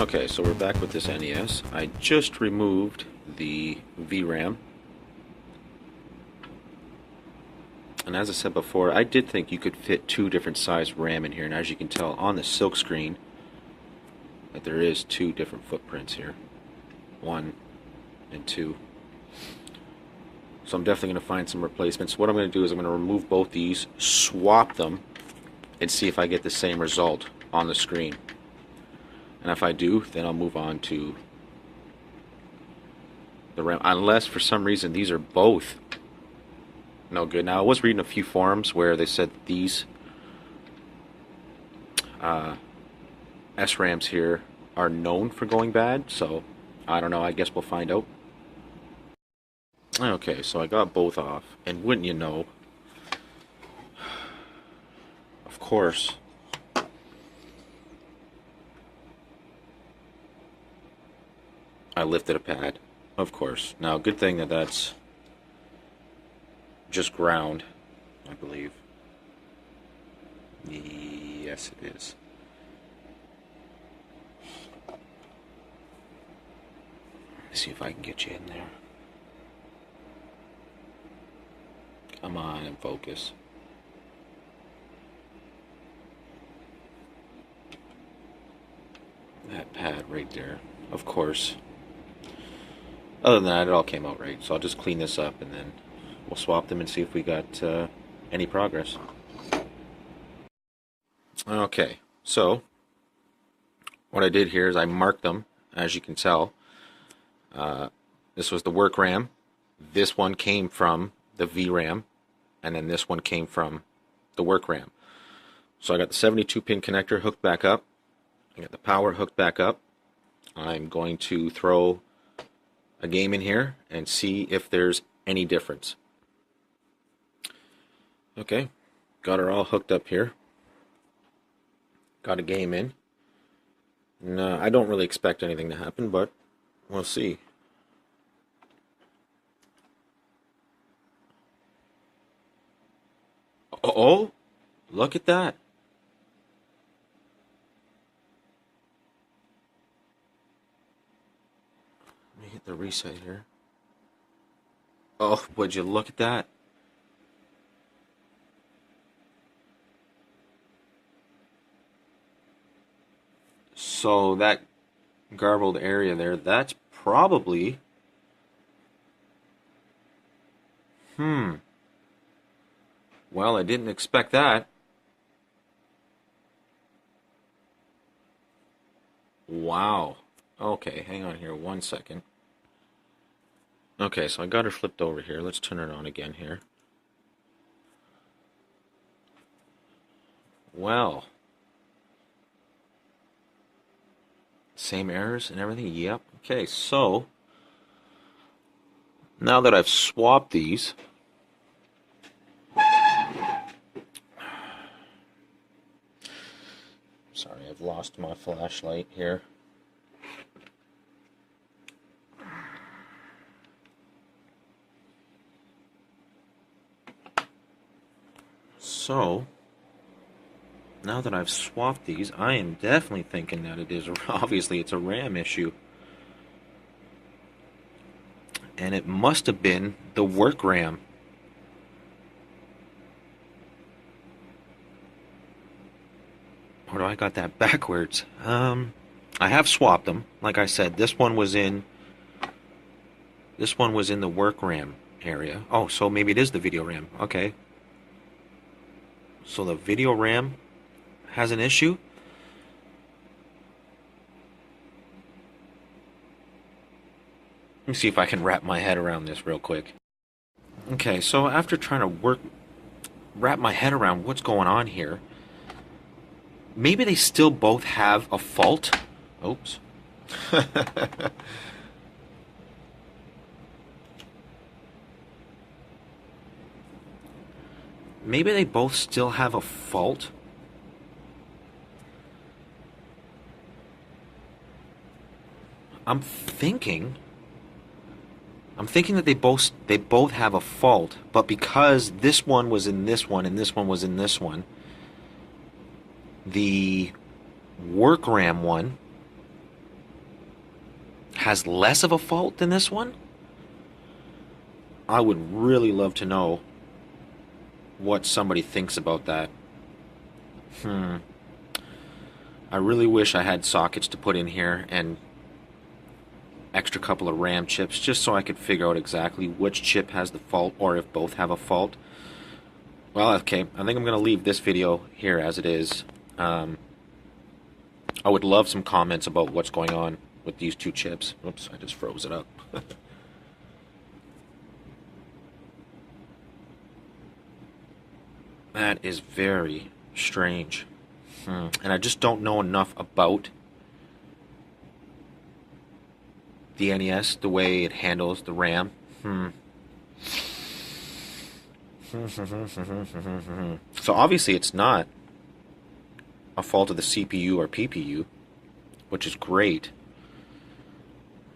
Okay, so we're back with this NES. I just removed the VRAM. And as I said before, I did think you could fit two different size RAM in here. And as you can tell on the silk screen, that there is two different footprints here. 1 and 2. So I'm definitely going to find some replacements. What I'm going to do is I'm going to remove both these, swap them, and see if I get the same result on the screen. And if I do, then I'll move on to the RAM. Unless for some reason these are both no good. Now I was reading a few forums where they said these SRAMs here are known for going bad. So I don't know. I guess we'll find out. Okay, so I got both off, and wouldn't you know, of course, I lifted a pad, of course. Now, good thing that that's just ground, I believe. Yes, it is. Let's see if I can get you in there. Come on and focus. That pad right there, of course. Other than that, it all came out right. So I'll just clean this up and then we'll swap them and see if we got any progress. Okay, so what I did here is I marked them, as you can tell. This was the work RAM. This one came from the VRAM, and then this one came from the work RAM. So I got the 72-pin connector hooked back up. I got the power hooked back up. I'm going to throw a game in here and see if there's any difference. Okay, got her all hooked up here. Got a game in. No, I don't really expect anything to happen, but we'll see. Oh, look at that. Let me hit the reset here. Oh, would you look at that? So that garbled area there, that's probably... Well, I didn't expect that. Wow. Okay, hang on here 1 second. Okay, so I got her flipped over here. Let's turn it on again here. Well. Same errors and everything? Yep. Okay, so now that I've swapped these, sorry, I've lost my flashlight here. So, now that I've swapped these, I am definitely thinking that it is, obviously it's a RAM issue. And it must have been the work RAM. Or do I got that backwards? I have swapped them. Like I said, this one was in the work RAM area. Oh, so maybe it is the video RAM. Okay. So the video RAM has an issue? Let me see if I can wrap my head around this real quick. Okay, so after trying to wrap my head around what's going on here, maybe they still both have a fault. Oops. Maybe they both still have a fault. I'm thinking that they both have a fault, but because this one was in this one and this one was in this one, the work RAM one has less of a fault than this one? I would really love to know what somebody thinks about that. I really wish I had sockets to put in here and extra couple of RAM chips just so I could figure out exactly which chip has the fault or if both have a fault. Well, okay, I think I'm going to leave this video here as it is. I would love some comments about what's going on with these two chips. Oops, I just froze it up. That is very strange. And I just don't know enough about the NES, the way it handles the RAM. So obviously it's not a fault of the CPU or PPU, which is great.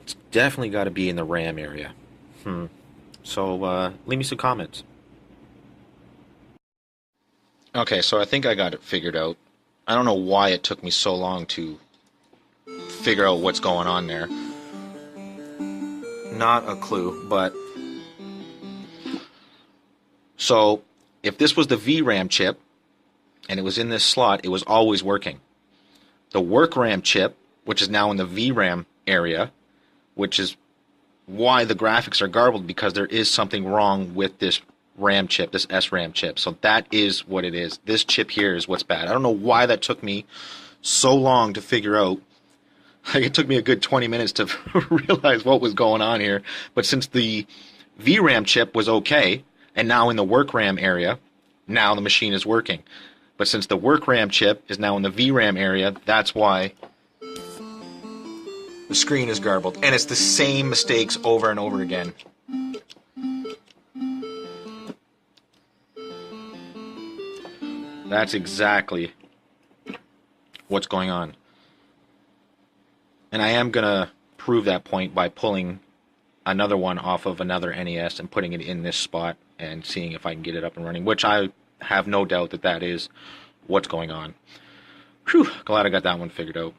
It's definitely got to be in the RAM area. So leave me some comments. Okay, so I think I got it figured out. I don't know why it took me so long to figure out what's going on there. Not a clue, but... So, if this was the VRAM chip, and it was in this slot, it was always working. The work RAM chip, which is now in the VRAM area, which is why the graphics are garbled, because there is something wrong with this RAM chip, this SRAM chip. So that is what it is. This chip here is what's bad. I don't know why that took me so long to figure out. Like, it took me a good 20 minutes to realize what was going on here. But since the VRAM chip was okay, and now in the work RAM area, now the machine is working. But since the work RAM chip is now in the VRAM area, that's why the screen is garbled. And it's the same mistakes over and over again. That's exactly what's going on. And I am going to prove that point by pulling another one off of another NES and putting it in this spot and seeing if I can get it up and running, which I have no doubt that that is what's going on. Whew, glad I got that one figured out.